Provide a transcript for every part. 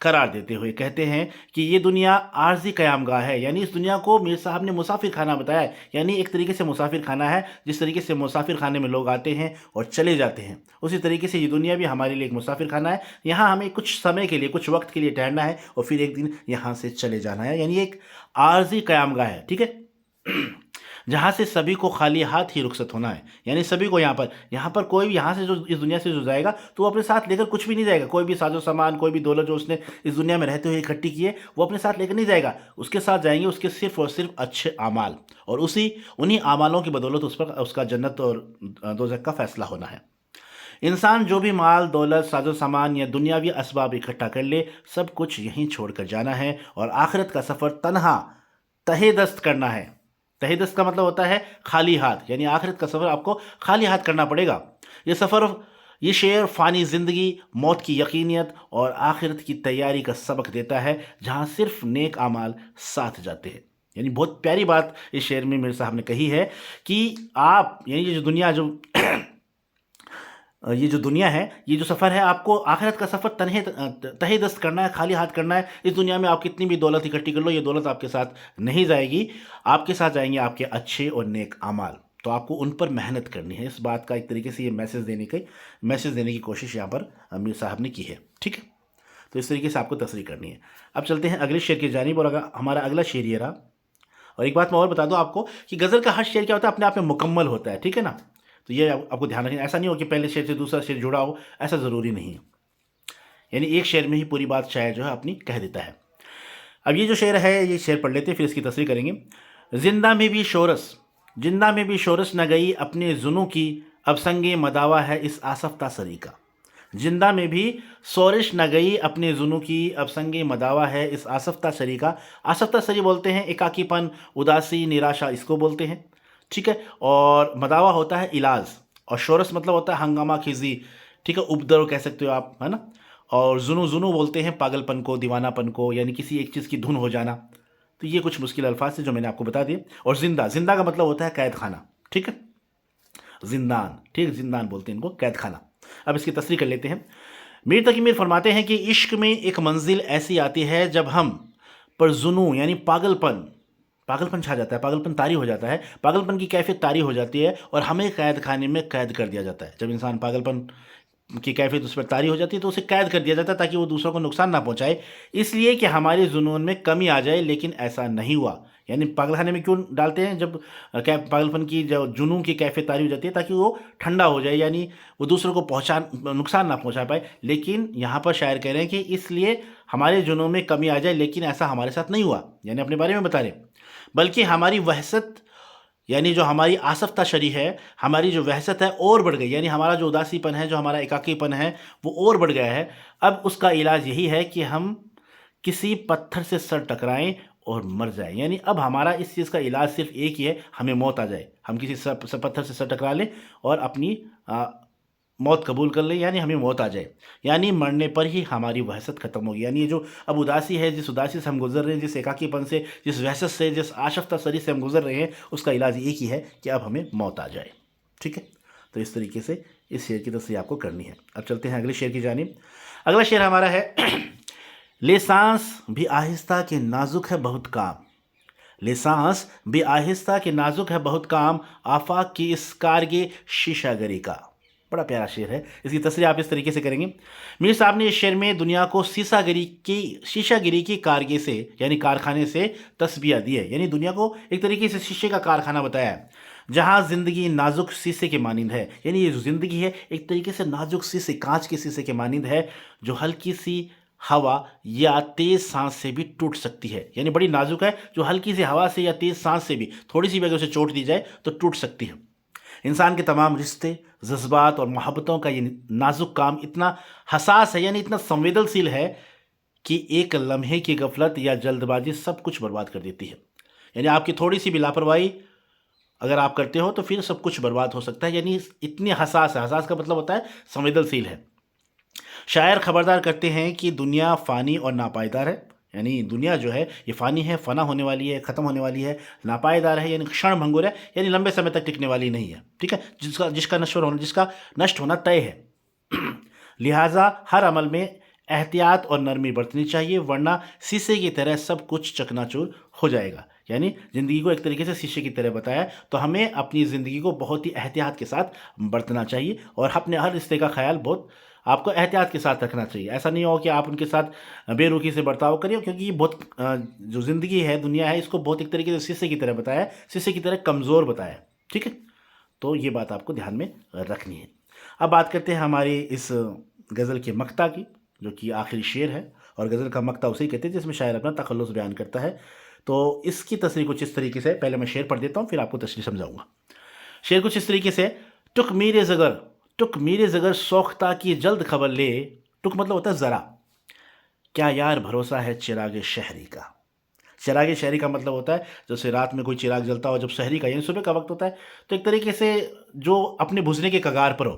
قرار دیتے ہوئے کہتے ہیں کہ یہ دنیا عارضی قیام گاہ ہے، یعنی اس دنیا کو میر صاحب نے مسافر خانہ بتایا ہے، یعنی ایک طریقے سے مسافر خانہ ہے، جس طریقے سے مسافر خانے میں لوگ آتے ہیں اور چلے جاتے ہیں، اسی طریقے سے یہ دنیا بھی ہمارے لیے ایک مسافر خانہ ہے، یہاں ہمیں کچھ سمے کے لیے، کچھ وقت کے لیے ٹھہرنا ہے اور پھر ایک دن یہاں سے چلے جانا ہے، یعنی ایک عارضی قیام گاہ ہے، ٹھیک ہے، جہاں سے سبھی کو خالی ہاتھ ہی رخصت ہونا ہے، یعنی سبھی کو یہاں پر کوئی بھی یہاں سے جو اس دنیا سے جو جائے گا تو وہ اپنے ساتھ لے کر کچھ بھی نہیں جائے گا، کوئی بھی ساز و سامان، کوئی بھی دولت جو اس نے اس دنیا میں رہتے ہوئے اکٹھی کی ہے وہ اپنے ساتھ لے کر نہیں جائے گا، اس کے ساتھ جائیں گے اس کے صرف اور صرف اچھے اعمال، اور انہی اعمالوں کی بدولت اس کا جنت اور دوزخ کا فیصلہ ہونا ہے۔ انسان جو بھی مال، دولت، ساز و سامان یا دنیاوی اسباب اکٹھا کر لے، سب کچھ یہیں چھوڑ کر جانا ہے، اور آخرت کا سفر تنہا تہے دست کرنا ہے۔ تہے دست کا مطلب ہوتا ہے خالی ہاتھ، یعنی آخرت کا سفر آپ کو خالی ہاتھ کرنا پڑے گا۔ یہ شعر فانی زندگی، موت کی یقینیت اور آخرت کی تیاری کا سبق دیتا ہے، جہاں صرف نیک اعمال ساتھ جاتے ہیں۔ یعنی بہت پیاری بات اس شعر میں میرے صاحب نے کہی ہے کہ آپ، یعنی یہ جو دنیا ہے، یہ جو سفر ہے، آپ کو آخرت کا سفر تہے دست کرنا ہے، خالی ہاتھ کرنا ہے۔ اس دنیا میں آپ کتنی بھی دولت اکٹھی کر لو، یہ دولت آپ کے ساتھ نہیں جائے گی، آپ کے ساتھ جائیں گے آپ کے اچھے اور نیک اعمال، تو آپ کو ان پر محنت کرنی ہے۔ اس بات کا ایک طریقے سے یہ میسج دینے کی کوشش یہاں پر امیر صاحب نے کی ہے، ٹھیک ہے، تو اس طریقے سے آپ کو تصریح کرنی ہے۔ اب چلتے ہیں اگلے شعر کی جانب، اور ہمارا اگلا شعر یہ رہا۔ اور ایک بات میں اور بتا دوں آپ کو کہ غزل کا ہر شعر کیا ہوتا ہے، اپنے آپ میں مکمل ہوتا ہے، ٹھیک ہے نا، تو یہ آپ کو دھیان رکھنا، ایسا نہیں ہو کہ پہلے شعر سے دوسرا شعر جڑا ہو، ایسا ضروری نہیں ہے، یعنی ایک شعر میں ہی پوری بات شاعر جو ہے اپنی کہہ دیتا ہے۔ اب یہ جو شعر ہے، یہ شعر پڑھ لیتے ہیں، پھر اس کی تصریح کریں گے۔ زندہ میں بھی شورش نہ گئی اپنے زنوں کی، اب سنگ مداوا ہے اس آسفتہ سری کا۔ زندہ میں بھی سورش نہ گئی اپنے زنوں کی، اب سنگ مداوا ہے اس آسفتہ سری کا۔ آسفتہ سری بولتے ہیں اکاکی پن، اداسی، نراشا، اس کو بولتے ہیں، ٹھیک ہے، اور مداوا ہوتا ہے علاج، اور شورش مطلب ہوتا ہے ہنگامہ خیزی، ٹھیک ہے، ابدر کہہ سکتے ہو آپ، ہے نا، اور زنو بولتے ہیں پاگل پن کو، دیوانہ پن کو، یعنی کسی ایک چیز کی دھن ہو جانا۔ تو یہ کچھ مشکل الفاظ ہیں جو میں نے آپ کو بتا دیے۔ اور زندہ کا مطلب ہوتا ہے قید خانہ، ٹھیک ہے، زندان، ٹھیک، زندان بولتے ہیں ان کو، قید خانہ۔ اب اس کی تصریح کر لیتے ہیں۔ میر تقی میر فرماتے ہیں کہ عشق میں ایک منزل ایسی آتی ہے جب ہم پر جنوں یعنی پاگل پن چھا جاتا ہے، پاگل پن طاری ہو جاتا ہے، پاگل پن کی کیفیت طاری ہو جاتی ہے، اور ہمیں قید خانے میں قید کر دیا جاتا ہے۔ جب انسان پاگل پن کی کیفیت اس پر طاری ہو جاتی ہے تو اسے قید کر دیا جاتا ہے تاکہ وہ دوسروں کو نقصان نہ پہنچائے، اس لیے کہ ہمارے جنون میں کمی آ جائے، لیکن ایسا نہیں ہوا۔ یعنی پاگل خانے میں کیوں ڈالتے ہیں؟ جب پاگل پن کی جو جنون کی کیفیت طاری ہو جاتی ہے تاکہ وہ ٹھنڈا ہو جائے، یعنی وہ دوسروں کو نقصان نہ پہنچا پائے، لیکن یہاں پر شاعر کہہ رہے ہیں کہ اس لیے ہمارے جنون میں کمی آ جائے، لیکن ایسا ہمارے ساتھ نہیں ہوا، یعنی اپنے بارے میں بتا رہے، بلکہ ہماری وحشت، یعنی جو ہماری آسفتہ شری ہے، ہماری جو وحشت ہے اور بڑھ گئی، یعنی ہمارا جو اداسی پن ہے، جو ہمارا اکاکی پن ہے وہ اور بڑھ گیا ہے۔ اب اس کا علاج یہی ہے کہ ہم کسی پتھر سے سر ٹکرائیں اور مر جائیں، یعنی اب ہمارا اس چیز کا علاج صرف ایک ہی ہے، ہمیں موت آ جائے، ہم کسی پتھر سے سر ٹکرا لیں اور اپنی موت قبول کر لیں، یعنی ہمیں موت آ جائے، یعنی مرنے پر ہی ہماری وحشت ختم ہوگی۔ یعنی یہ جو اب اداسی ہے، جس اداسی سے ہم گزر رہے ہیں، جس اکاکی پن سے، جس وحشت سے، جس آشفتہ سری سے ہم گزر رہے ہیں، اس کا علاج ایک ہی ہے کہ اب ہمیں موت آ جائے، ٹھیک ہے۔ تو اس طریقے سے اس شعر کی تصریح آپ کو کرنی ہے۔ اب چلتے ہیں اگلے شعر کی جانب۔ اگلا شعر ہمارا ہے لے سانس بھی آہستہ کہ نازک ہے بہت کام، لے سانس بھی آہستہ کہ نازک ہے بہت کام، آفاق کی اس کارگے شیشہ گری کا۔ بڑا پیارا شعر ہے، اس کی تصریح آپ اس طریقے سے کریں گے۔ میر صاحب نے اس شعر میں دنیا کو شیشہ گری کی کارگے سے، یعنی کارخانے سے تشبیہ دی ہے، یعنی دنیا کو ایک طریقے سے شیشے کا کارخانہ بتایا ہے، جہاں زندگی نازک شیشے کے مانند ہے، یعنی یہ جو زندگی ہے ایک طریقے سے نازک شیشے، کانچ کے شیشے کے مانند ہے، جو ہلکی سی ہوا یا تیز سانس سے بھی ٹوٹ سکتی ہے، یعنی بڑی نازک ہے، جو ہلکی سی ہوا سے یا تیز سانس سے بھی تھوڑی سی بھی اگر اسے چوٹ دی جائے تو ٹوٹ سکتی ہے۔ انسان کے تمام رشتے، جذبات اور محبتوں کا یہ نازک کام اتنا حساس ہے، یعنی اتنا سنویدنشیل ہے کہ ایک لمحے کی غفلت یا جلد بازی سب کچھ برباد کر دیتی ہے، یعنی آپ کی تھوڑی سی بھی لاپرواہی اگر آپ کرتے ہو تو پھر سب کچھ برباد ہو سکتا ہے، یعنی اتنی حساس ہے۔ حساس کا مطلب ہوتا ہے سنویدنشیل ہے۔ شاعر خبردار کرتے ہیں کہ دنیا فانی اور ناپائیدار ہے، یعنی دنیا جو ہے یہ فانی ہے، فنا ہونے والی ہے، ختم ہونے والی ہے، ناپائیدار ہے، یعنی کھشن بھنگور ہے، یعنی لمبے سمے تک ٹکنے والی نہیں ہے، ٹھیک ہے، جس کا نشٹ ہونا طے ہے۔ لہٰذا ہر عمل میں احتیاط اور نرمی برتنی چاہیے ورنہ شیشے کی طرح سب کچھ چکنا چور ہو جائے گا. یعنی زندگی کو ایک طریقے سے شیشے کی طرح بتایا تو ہمیں اپنی زندگی کو بہت ہی احتیاط کے ساتھ برتنا چاہیے اور اپنے ہر رشتے کا خیال بہت آپ کو احتیاط کے ساتھ رکھنا چاہیے. ایسا نہیں ہو کہ آپ ان کے ساتھ بے رخی سے برتاؤ کریے کیونکہ یہ بہت جو زندگی ہے دنیا ہے اس کو بہت ایک طریقے سے شیشے کی طرح بتایا ہے, شیشے کی طرح کمزور بتایا ہے. ٹھیک ہے, تو یہ بات آپ کو دھیان میں رکھنی ہے. اب بات کرتے ہیں ہماری اس غزل کے مقطع کی جو کہ آخری شعر ہے, اور غزل کا مقطع اسے کہتے ہیں جس میں شاعر اپنا تخلص بیان کرتا ہے. تو اس کی تصریح کچھ اس طریقے سے, پہلے میں شعر پڑھ دیتا ہوں پھر آپ کو تصریح سمجھاؤں گا. شعر کچھ اس طریقے سے: ٹک میرے زگر سوختہ کی جلد خبر لے. ٹک مطلب ہوتا ہے ذرا. کیا یار بھروسہ ہے چراغ شہری کا. چراغ شہری کا مطلب ہوتا ہے جیسے رات میں کوئی چراغ جلتا ہو, جب شہری کا یعنی صبح کا وقت ہوتا ہے تو ایک طریقے سے جو اپنے بجھنے کے کگار پر ہو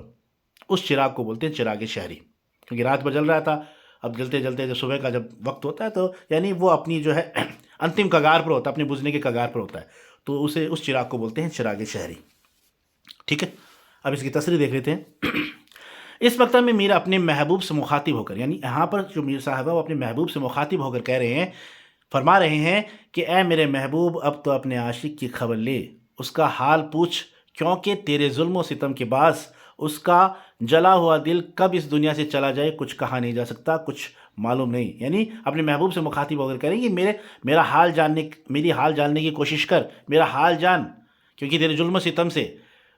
اس چراغ کو بولتے ہیں چراغ شہری. کیونکہ رات میں جل رہا تھا, اب جلتے جلتے جب صبح کا جب وقت ہوتا ہے تو یعنی وہ اپنی جو ہے انتم کگار پر ہوتا ہے, اپنے بجھنے کے کگار پر ہوتا ہے, تو اسے اس چراغ کو بولتے ہیں چراغ شہری. ٹھیک ہے, اب اس کی تصریح دیکھ لیتے ہیں. اس مقطع میں میر اپنے محبوب سے مخاطب ہو کر, یعنی یہاں پر جو میر صاحب ہے وہ اپنے محبوب سے مخاطب ہو کر کہہ رہے ہیں, فرما رہے ہیں کہ اے میرے محبوب اب تو اپنے عاشق کی خبر لے, اس کا حال پوچھ کیونکہ تیرے ظلم و ستم کے باعث اس کا جلا ہوا دل کب اس دنیا سے چلا جائے کچھ کہا نہیں جا سکتا, کچھ معلوم نہیں. یعنی اپنے محبوب سے مخاطب ہو کر کہہ رہے ہیں کہ میری حال جاننے کی کوشش کر, میرا حال جان, کیونکہ تیرے ظلم و ستم سے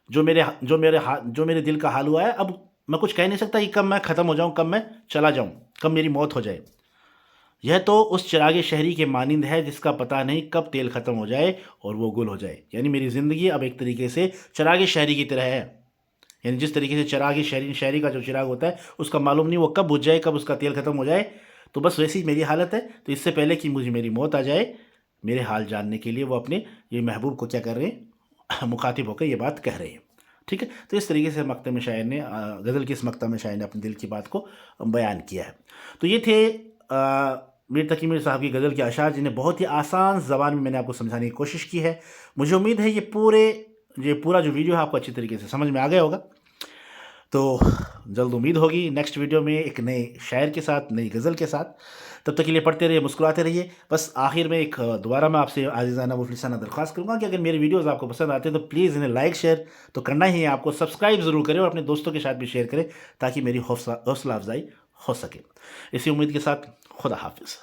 جو میرے دل کا حال ہوا ہے, اب میں کچھ کہہ نہیں سکتا کہ کب میں ختم ہو جاؤں, کب میں چلا جاؤں, کب میری موت ہو جائے. یہ تو اس چراغ شہری کے مانند ہے جس کا پتہ نہیں کب تیل ختم ہو جائے اور وہ گل ہو جائے. یعنی میری زندگی اب ایک طریقے سے چراغ شہری کی طرح ہے. یعنی جس طریقے سے چراغ شہری کا جو چراغ ہوتا ہے اس کا معلوم نہیں وہ کب بجھ جائے, کب اس کا تیل ختم ہو جائے, تو بس ویسی میری حالت ہے. تو اس سے پہلے کہ میری موت آ جائے, میرے حال جاننے کے لیے وہ اپنے یہ محبوب کو کیا کر رہے ہیں, مخاطب ہو کر یہ بات کہہ رہے ہیں. ٹھیک ہے, تو اس طریقے سے مقطع میں شاعر نے, غزل کے اس مقطع میں شاعر نے اپنے دل کی بات کو بیان کیا ہے. تو یہ تھے میر تقی میر صاحب کی غزل کے اشعار جنہیں بہت ہی آسان زبان میں نے آپ کو سمجھانے کی کوشش کی ہے. مجھے امید ہے یہ پورا جو ویڈیو ہے آپ کو اچھی طریقے سے سمجھ میں آ گیا ہوگا. تو جلد امید ہوگی نیکسٹ ویڈیو میں ایک نئے شاعر کے ساتھ, نئی غزل کے ساتھ. تب تک کے لیے پڑھتے رہیے, مسکراتے رہیے. بس آخر میں ایک دوبارہ میں آپ سے عزیزانہ مفلسانہ درخواست کروں گا کہ اگر میری ویڈیوز آپ کو پسند آتے ہیں تو پلیز انہیں لائک شیئر تو کرنا ہی ہے آپ کو, سبسکرائب ضرور کریں اور اپنے دوستوں کے ساتھ بھی شیئر کریں تاکہ میری حوصلہ افزائی ہو سکے. اسی امید کے ساتھ خدا حافظ.